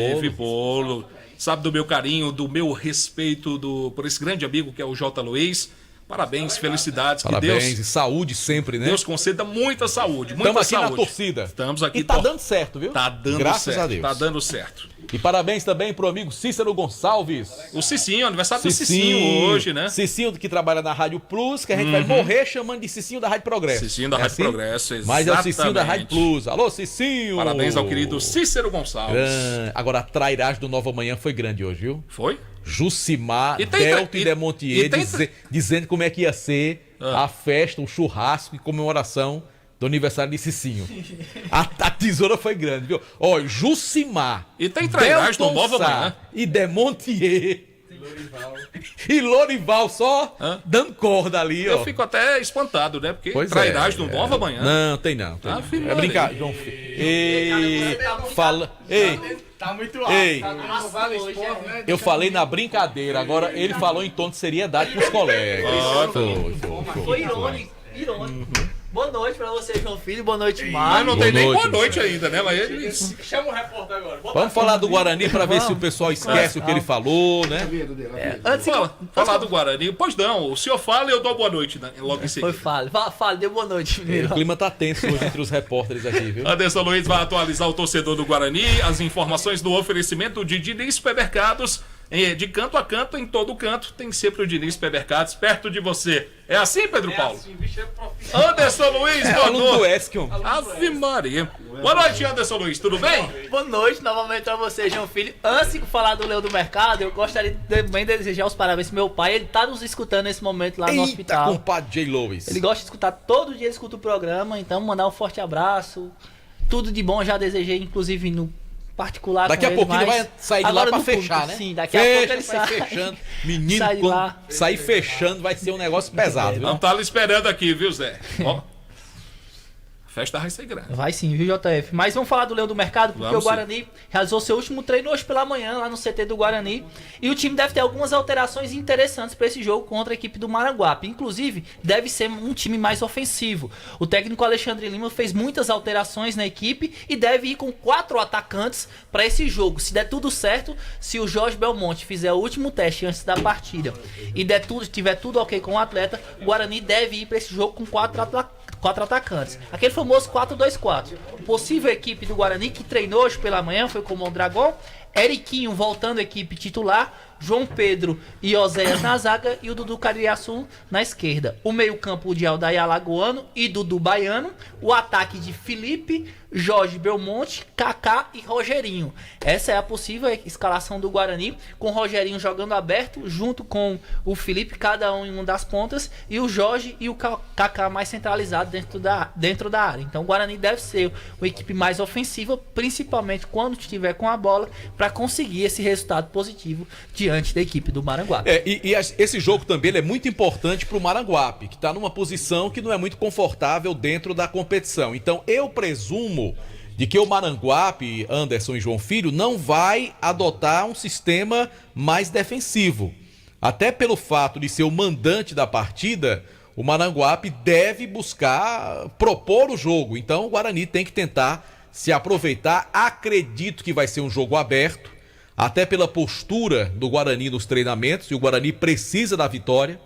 Sabe do meu carinho, do meu respeito por esse grande amigo que é o J. Luiz. Parabéns, felicidades. Parabéns, que Deus, e saúde sempre, né? Deus conceda muita saúde, muita Estamos aqui saúde. na torcida. Estamos aqui. E tá dando certo, viu? Tá dando Graças certo. a Deus. Tá dando certo. E parabéns também pro amigo Cícero Gonçalves. O Cicinho, aniversário do Cicinho hoje, né? Cicinho que trabalha na Rádio Plus, que a gente vai morrer chamando de Cicinho da Rádio Progresso. Cicinho da Rádio Progresso, exatamente. Mas é o Cicinho da Rádio Plus. Alô, Cicinho! Parabéns ao querido Cícero Gonçalves. Agora, a trairagem do Nova Manhã foi grande hoje, viu? Foi? Jucimar, Delto e Demontier dizendo como é que ia ser a festa, o churrasco e comemoração do aniversário de Cicinho. A tesoura foi grande, viu? Ó, Jucimar, e tem trairagem no Nova Manhã. E Demontier. E Lorival só dando corda ali, ó. Eu fico até espantado, né? Porque pois trairagem no Nova Manhã. Não, tem não. É brincadeira, João Filho. Ei, fala... Ei... Tá muito alto. Ei, Eu falei na brincadeira, agora ele falou em tom de seriedade pros colegas. Foi irônico. Boa noite pra você, João Filho. Boa noite, Mário. Mas não tem nem boa noite ainda, né? Mas ele... Chama o repórter agora. Vamos falar do Guarani pra ver se o pessoal esquece o que ele falou, né? Antes de falar do Guarani, pois não, o senhor fala e eu dou boa noite, né? Logo em seguida. Fale, dê boa noite primeiro. O clima tá tenso hoje entre os repórteres aqui, viu? Anderson Luiz vai atualizar o torcedor do Guarani, as informações do oferecimento de Diniz Supermercados. De canto a canto, em todo canto, tem sempre o Diniz Supermercados perto de você. É assim, Pedro Paulo? Assim, bicho é profissional. Anderson Luiz, boa noite. Esquion. Ave Maria. Boa noite, Anderson Luiz, tudo bem? Boa noite novamente pra você, João Filho. Antes de falar do Leão do Mercado, eu gostaria também de desejar os parabéns pro meu pai. Ele tá nos escutando nesse momento lá no hospital. Compadre J. Lewis. Ele gosta de escutar, todo dia ele escuta o programa, então mandar um forte abraço. Tudo de bom, já desejei, inclusive, no particular. Daqui a pouquinho ele vai sair de lá pra fechar, né? Sim, daqui a pouco ele sai fechando. Menino, sair fechando vai ser um negócio pesado, viu? Não tá lhe esperando aqui, viu, Zé? Ó. A festa vai ser grande. Vai sim, viu, JF? Mas vamos falar do Leão do Mercado, porque o Guarani realizou seu último treino hoje pela manhã, lá no CT do Guarani. E o time deve ter algumas alterações interessantes para esse jogo contra a equipe do Maranguape. Inclusive, deve ser um time mais ofensivo. O técnico Alexandre Lima fez muitas alterações na equipe e deve ir com 4 atacantes para esse jogo. Se der tudo certo, se o Jorge Belmonte fizer o último teste antes da partida e tiver tudo ok com o atleta, o Guarani deve ir para esse jogo com 4 atacantes. Aquele famoso 4-2-4. Possível equipe do Guarani que treinou hoje pela manhã foi com o Mondragão, Eriquinho voltando à equipe titular, João Pedro e Oséias na zaga e o Dudu Caririaçu na esquerda. O meio-campo de Aldair Alagoano e Dudu Baiano. O ataque de Felipe, Jorge Belmonte, Kaká e Rogerinho. Essa é a possível escalação do Guarani, com o Rogerinho jogando aberto, junto com o Felipe, cada um em uma das pontas, e o Jorge e o Kaká mais centralizado dentro da área. Então o Guarani deve ser uma equipe mais ofensiva, principalmente quando estiver com a bola, para conseguir esse resultado positivo diante da equipe do Maranguape. Esse jogo também ele é muito importante para o Maranguape, que está numa posição que não é muito confortável dentro da competição. Então eu presumo de que o Maranguape, Anderson e João Filho, não vai adotar um sistema mais defensivo. Até pelo fato de ser o mandante da partida, o Maranguape deve buscar propor o jogo. Então o Guarani tem que tentar se aproveitar. Acredito que vai ser um jogo aberto, até pela postura do Guarani nos treinamentos, e o Guarani precisa da vitória.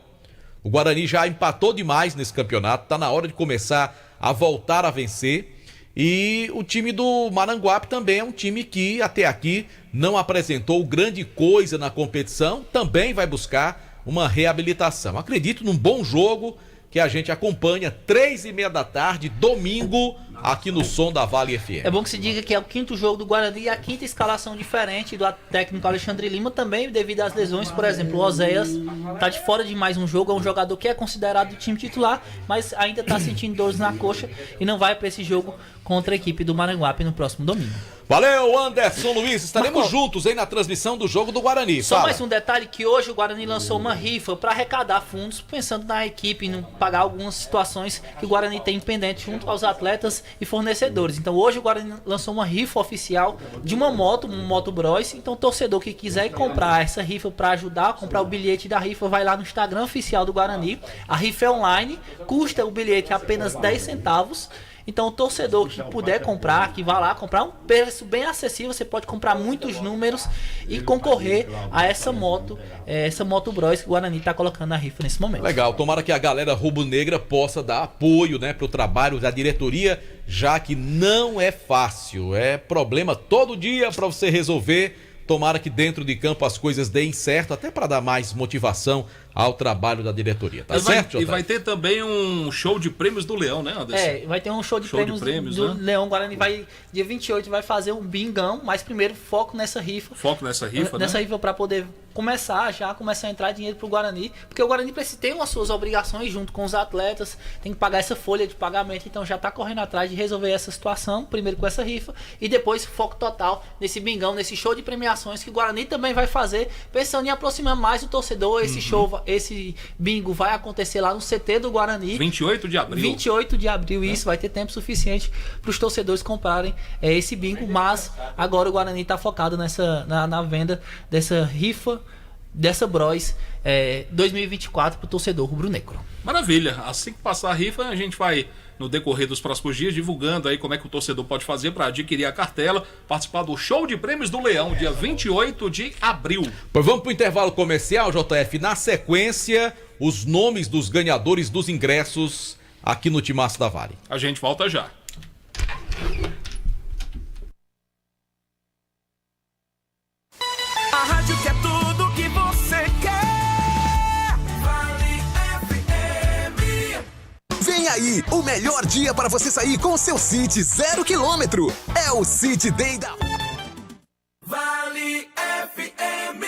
O Guarani já empatou demais nesse campeonato, está na hora de começar a voltar a vencer. E o time do Maranguape também é um time que até aqui não apresentou grande coisa na competição, também vai buscar uma reabilitação. Acredito num bom jogo que a gente acompanha 3h30 da tarde, domingo, aqui no Som da Vale FM. É bom que se diga que é o quinto jogo do Guarani e a quinta escalação diferente do técnico Alexandre Lima, também devido às lesões. Por exemplo, o Oséias está de fora de mais um jogo, é um jogador que é considerado do time titular, mas ainda está sentindo dores na coxa e não vai para esse jogo contra a equipe do Maranguape no próximo domingo. Valeu, Anderson Luiz, estaremos juntos aí na transmissão do jogo do Guarani. Só mais um detalhe, que hoje o Guarani lançou uma rifa para arrecadar fundos, pensando na equipe, em pagar algumas situações que o Guarani tem pendente junto aos atletas e fornecedores. Então hoje o Guarani lançou uma rifa oficial de uma moto Bros. Então o torcedor que quiser comprar essa rifa para ajudar a comprar o bilhete da rifa, vai lá no Instagram oficial do Guarani. A rifa é online, custa o bilhete apenas 10 centavos. Então o torcedor que puder comprar, que vá lá comprar um preço bem acessível, você pode comprar muitos números e concorrer a essa moto Bros que o Guarani está colocando na rifa nesse momento. Legal, tomara que a galera rubro-negra possa dar apoio, né, para o trabalho da diretoria, já que não é fácil, é problema todo dia para você resolver. Tomara que dentro de campo as coisas deem certo, até para dar mais motivação ao trabalho da diretoria, tá certo? E vai ter também um show de prêmios do Leão, né, Anderson? Vai ter um show de prêmios do Leão. Guarani vai, dia 28, vai fazer um bingão, mas primeiro foco nessa rifa. Nessa rifa para poder começar a entrar dinheiro pro Guarani, porque o Guarani tem as suas obrigações junto com os atletas, tem que pagar essa folha de pagamento, então já tá correndo atrás de resolver essa situação, primeiro com essa rifa, e depois foco total nesse bingão, nesse show de premiações que o Guarani também vai fazer, pensando em aproximar mais o torcedor. Esse bingo vai acontecer lá no CT do Guarani. 28 de abril. 28 de abril, isso, vai ter tempo suficiente para os torcedores comprarem esse bingo, mas agora o Guarani está focado na venda dessa rifa, dessa Bros 2024 para o torcedor rubro-negro. Maravilha, assim que passar a rifa, a gente vai, no decorrer dos próximos dias, divulgando aí como é que o torcedor pode fazer para adquirir a cartela, participar do show de prêmios do Leão, dia 28 de abril. Pois vamos pro intervalo comercial, JF. Na sequência, os nomes dos ganhadores dos ingressos aqui no Timaço da Vale. A gente volta já. A rádio que é tudo que você quer. Vale FM. Vem aí, o melhor dia para você sair com seu City 0 km. É o City Day da Vale FM.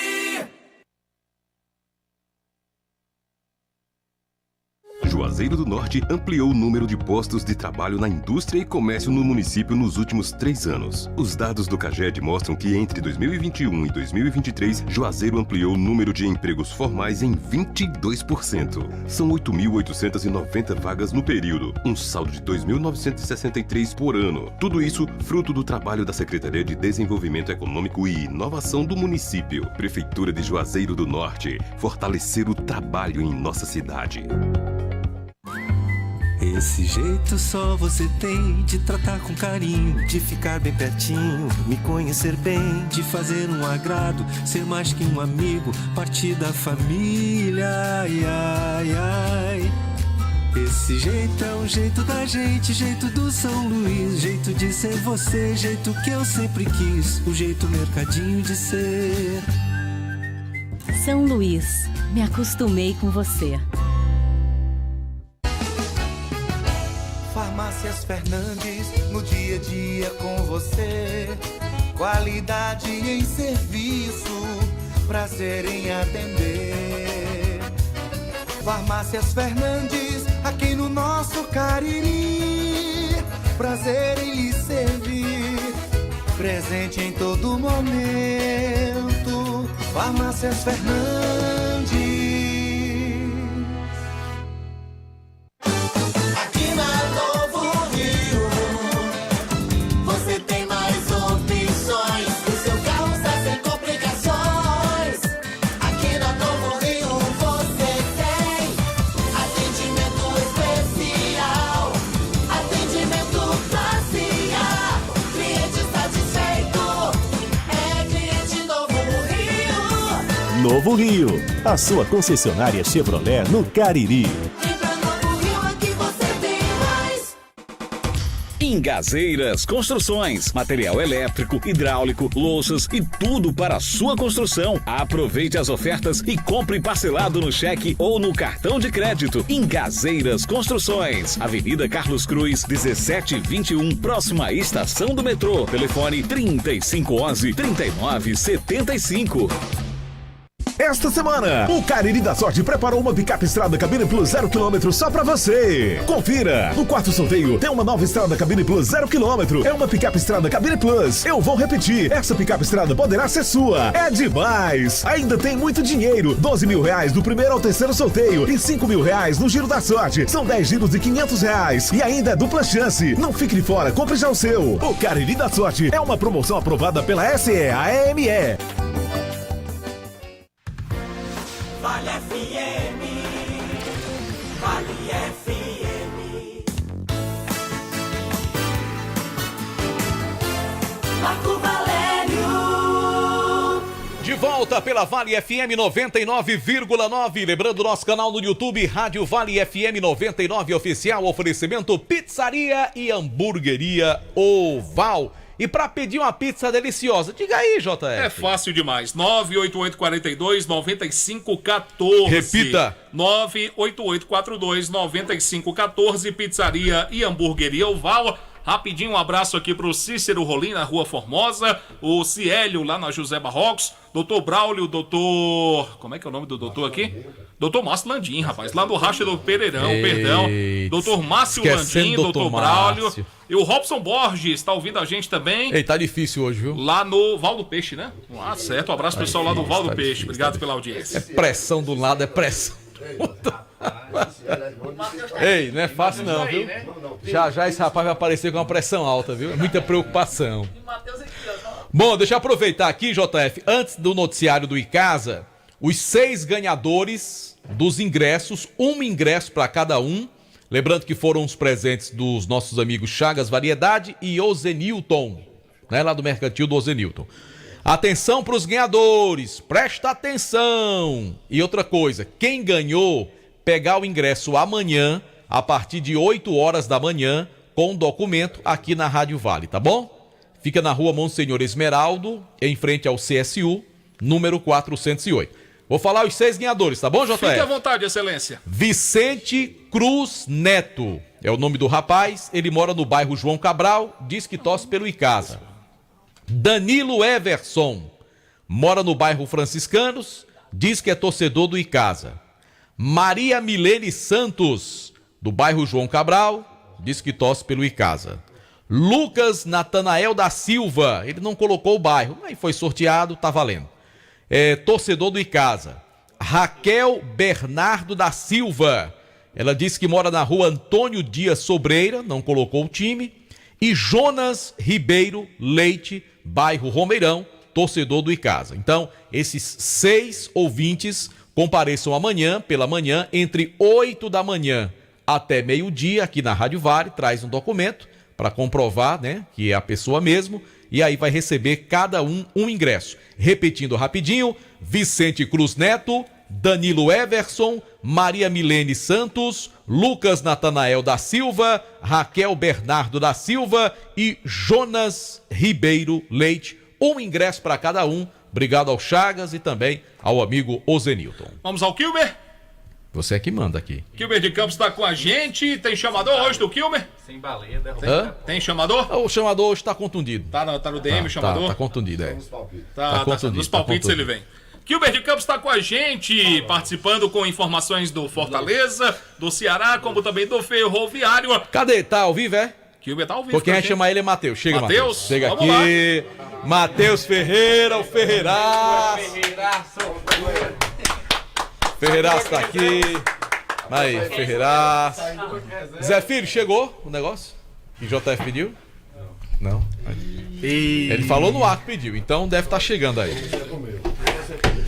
Juazeiro do Norte ampliou o número de postos de trabalho na indústria e comércio no município nos últimos 3 anos. Os dados do CAGED mostram que entre 2021 e 2023, Juazeiro ampliou o número de empregos formais em 22%. São 8.890 vagas no período, um saldo de 2.963 por ano. Tudo isso fruto do trabalho da Secretaria de Desenvolvimento Econômico e Inovação do município. Prefeitura de Juazeiro do Norte, fortalecer o trabalho em nossa cidade. Esse jeito só você tem de tratar com carinho, de ficar bem pertinho, me conhecer bem, de fazer um agrado, ser mais que um amigo, partir da família, ai, ai, ai. Esse jeito é o jeito da gente, jeito do São Luís, jeito de ser você, jeito que eu sempre quis, o jeito mercadinho de ser. São Luís, me acostumei com você. Farmácias Fernandes, no dia a dia com você. Qualidade em serviço, prazer em atender. Farmácias Fernandes, aqui no nosso Cariri. Prazer em lhe servir, presente em todo momento. Farmácias Fernandes. Aqui na Novo Rio, você tem mais opções. O seu carro está sem complicações. Aqui na Novo Rio você tem atendimento especial, atendimento classe A. Cliente satisfeito é cliente Novo Rio. Novo Rio, a sua concessionária Chevrolet no Cariri. Ingazeiras Construções, material elétrico, hidráulico, louças e tudo para a sua construção. Aproveite as ofertas e compre parcelado no cheque ou no cartão de crédito. Ingazeiras Construções, Avenida Carlos Cruz, 1721, próxima à estação do metrô. Telefone 3511-3975. Esta semana, o Cariri da Sorte preparou uma picape Estrada Cabine Plus 0 km só pra você. Confira! No quarto sorteio tem uma nova Estrada Cabine Plus 0 km. É uma picape Estrada Cabine Plus. Eu vou repetir, essa picape Estrada poderá ser sua. É demais! Ainda tem muito dinheiro. 12 mil reais do primeiro ao terceiro sorteio e 5 mil reais no Giro da Sorte. São 10 giros de 500 reais. E ainda é dupla chance. Não fique de fora, compre já o seu. O Cariri da Sorte é uma promoção aprovada pela SEAME. Vale FM, Vale FM. Marco Valério. De volta pela Vale FM 99,9. Lembrando nosso canal no YouTube, Rádio Vale FM 99 Oficial. Oferecimento Pizzaria e Hamburgueria Oval. E pra pedir uma pizza deliciosa, diga aí, JF. É fácil demais. 98842-9514. Repita. 98842-9514. Pizzaria e Hamburgueria Oval. Rapidinho, um abraço aqui pro Cícero Rolim, na Rua Formosa. O Ciélio, lá na José Barrocos. Doutor Braulio, doutor... Como é que é o nome do doutor aqui? Doutor Márcio Landim, rapaz. Lá do Racha do Pereirão, perdão. Doutor Márcio Landim, doutor Braulio. E o Robson Borges, tá ouvindo a gente também. Ei, tá difícil hoje, viu? Lá no Val do Peixe, né? Ah, certo. Um abraço, pessoal, lá do Val do Peixe. Obrigado pela audiência. É pressão do lado, é pressão. Ei, não é fácil não, viu? Já já esse rapaz vai aparecer com uma pressão alta, viu? É muita preocupação. Bom, deixa eu aproveitar aqui, JF, antes do noticiário do Icasa, os 6 ganhadores dos ingressos, um ingresso para cada um. Lembrando que foram os presentes dos nossos amigos Chagas Variedade e Ozenilton, né? Lá do Mercantil do Ozenilton. Atenção para os ganhadores, presta atenção. E outra coisa, quem ganhou, pegar o ingresso amanhã, a partir de 8 horas da manhã, com documento aqui na Rádio Vale, tá bom? Fica na Rua Monsenhor Esmeraldo, em frente ao CSU, número 408. Vou falar os 6 ganhadores, tá bom, JF? Fique à vontade, excelência. Vicente Cruz Neto é o nome do rapaz, ele mora no bairro João Cabral, diz que torce pelo Icasa. Danilo Everson mora no bairro Franciscanos, diz que é torcedor do Icasa. Maria Milene Santos, do bairro João Cabral, diz que torce pelo Icasa. Lucas Natanael da Silva, ele não colocou o bairro, mas foi sorteado, tá valendo. É torcedor do Icasa. Raquel Bernardo da Silva, ela diz que mora na Rua Antônio Dias Sobreira, não colocou o time. E Jonas Ribeiro Leite, bairro Romeirão, torcedor do Icasa. Então, esses 6 ouvintes compareçam amanhã, pela manhã, entre 8 da manhã até meio-dia, aqui na Rádio Vale, traz um documento para comprovar, né, que é a pessoa mesmo, e aí vai receber cada um ingresso. Repetindo rapidinho, Vicente Cruz Neto, Danilo Everson, Maria Milene Santos, Lucas Natanael da Silva, Raquel Bernardo da Silva e Jonas Ribeiro Leite. Um ingresso para cada um Obrigado ao Chagas e também ao amigo Ozenilton. Vamos ao Kilmer? Você é que manda aqui. Kilmer de Campos tá com a gente. Tem chamador hoje do Kilmer? Sem baleia, Tem chamador? O chamador hoje tá contundido. Tá no DM o chamador? Tá contundido, é. Tá contundido. Nos palpites ele vem. Kilmer de Campos está com a gente, participando com informações do Fortaleza, do Ceará, como também do Ferroviário. Cadê? Tá ao vivo, é? Kilmer tá ao vivo. Porque quem vai chamar ele é Matheus. Chega, Matheus. Chega aqui. Matheus Ferreira, o Ferreiraço. Ferreiraço tá aqui. Aí, Ferreiraço. Zé Filho, chegou o negócio? Que JF pediu? Não. Ele falou no ar que pediu, então deve estar chegando aí.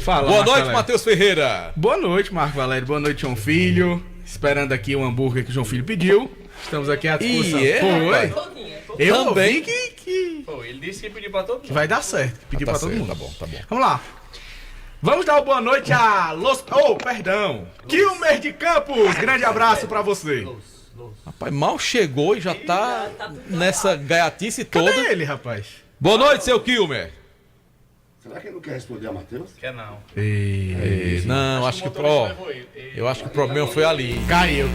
Fala, boa Marco noite, Valério. Matheus Ferreira. Boa noite, Marco Valério. Boa noite, João Filho. Esperando aqui o hambúrguer que o João Filho pediu. Estamos aqui à disposição. Foi? Eu também ouvi que Ele disse que pediu pra todo mundo. vai dar certo. Pedir Tá pra todo certo, mundo. tá bom, tá bom. Vamos lá. Vamos dar uma boa noite a Kilmer de Campos. Grande abraço pra você. Rapaz, mal chegou e já tá nessa gaiatice toda. Cadê ele, rapaz? Boa noite, seu Kilmer. Será que ele não quer responder a Matheus? Quer não. Não, acho que eu acho que o problema foi ali. Caiu.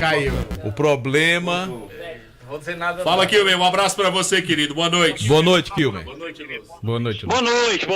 O problema. Não vou dizer nada. Fala, Kilmer. Um abraço pra você, querido. Boa noite. Boa noite, Kilmer. Boa noite, Luz. Boa noite. Boa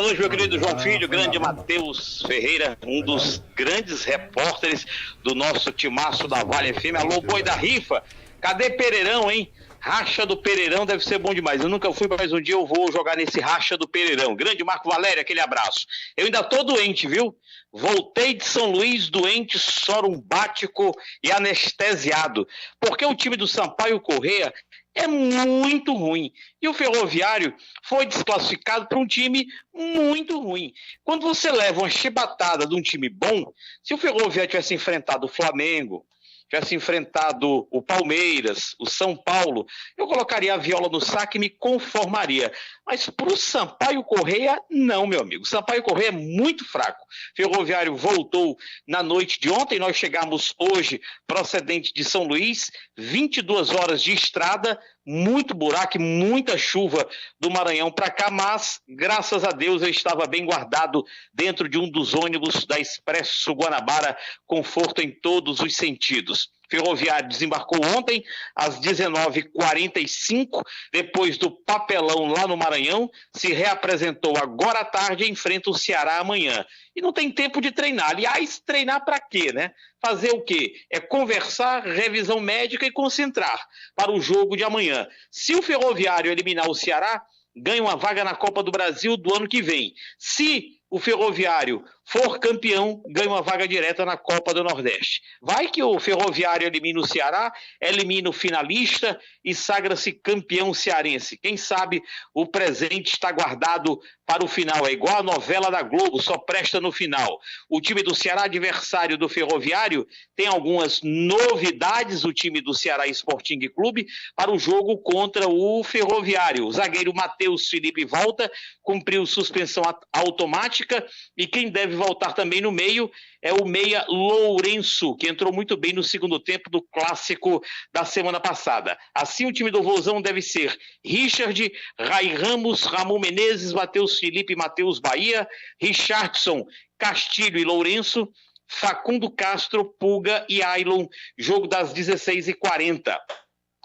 noite, meu querido João Filho, grande Matheus Ferreira, um dos grandes repórteres do nosso timaço da Vale FM. Alô, boi da rifa. Cadê Pereirão, hein? Racha do Pereirão deve ser bom demais. Eu nunca fui, mas um dia eu vou jogar nesse Racha do Pereirão. Grande Marco Valério, aquele abraço. Eu ainda tô doente, viu? Voltei de São Luís doente, sorumbático e anestesiado. Porque o time do Sampaio Corrêa é muito ruim. E o Ferroviário foi desclassificado para um time muito ruim. Quando você leva uma chibatada de um time bom, se o Ferroviário tivesse enfrentado o Flamengo, tivesse enfrentado o Palmeiras, o São Paulo, eu colocaria a viola no saque e me conformaria. Mas para o Sampaio Corrêa, não, meu amigo. Sampaio Corrêa é muito fraco. Ferroviário voltou na noite de ontem, nós chegamos hoje procedente de São Luís, 22 horas de estrada, muito buraco e muita chuva do Maranhão para cá, mas graças a Deus eu estava bem guardado dentro de um dos ônibus da Expresso Guanabara, conforto em todos os sentidos. Ferroviário desembarcou ontem às 19h45, depois do papelão lá no Maranhão, se reapresentou agora à tarde e enfrenta o Ceará amanhã. E não tem tempo de treinar. Aliás, treinar para quê, né? Fazer o quê? É conversar, revisão médica e concentrar para o jogo de amanhã. Se o Ferroviário eliminar o Ceará, ganha uma vaga na Copa do Brasil do ano que vem. Se o Ferroviário for campeão, ganha uma vaga direta na Copa do Nordeste. Vai que o Ferroviário elimina o Ceará, elimina o finalista e sagra-se campeão cearense. Quem sabe o presente está guardado para o final. É igual a novela da Globo, só presta no final. O time do Ceará, adversário do Ferroviário, tem algumas novidades, o time do Ceará Sporting Clube, para o jogo contra o Ferroviário. O zagueiro Matheus Felipe volta, cumpriu suspensão automática, e quem deve voltar também no meio é o meia Lourenço, que entrou muito bem no segundo tempo do clássico da semana passada. Assim, o time do Vozão deve ser Richard, Rai Ramos, Ramon Menezes, Matheus Felipe, Matheus Bahia, Richardson, Castilho e Lourenço, Facundo Castro, Pulga e Ailon, jogo das 16h40.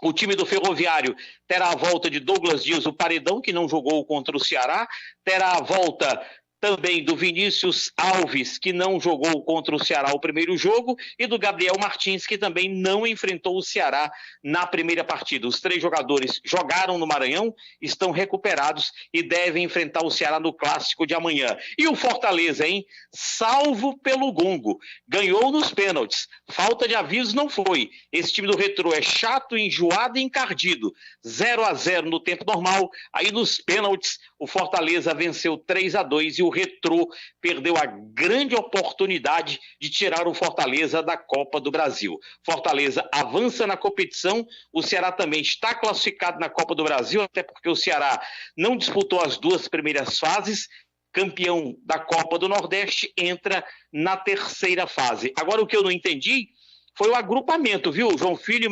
O time do Ferroviário terá a volta de Douglas Dias, o Paredão, que não jogou contra o Ceará, terá a volta também do Vinícius Alves, que não jogou contra o Ceará o primeiro jogo, e do Gabriel Martins, que também não enfrentou o Ceará na primeira partida. Os três jogadores jogaram no Maranhão, estão recuperados e devem enfrentar o Ceará no clássico de amanhã. E o Fortaleza, hein? Salvo pelo gongo. Ganhou nos pênaltis. Falta de aviso não foi. Esse time do Retrô é chato, enjoado e encardido. 0-0 no tempo normal. Aí nos pênaltis, o Fortaleza venceu 3-2 e o Retrô perdeu a grande oportunidade de tirar o Fortaleza da Copa do Brasil. Fortaleza avança na competição, o Ceará também está classificado na Copa do Brasil, até porque o Ceará não disputou as duas primeiras fases. Campeão da Copa do Nordeste entra na terceira fase. Agora, o que eu não entendi foi o agrupamento, viu? João Filho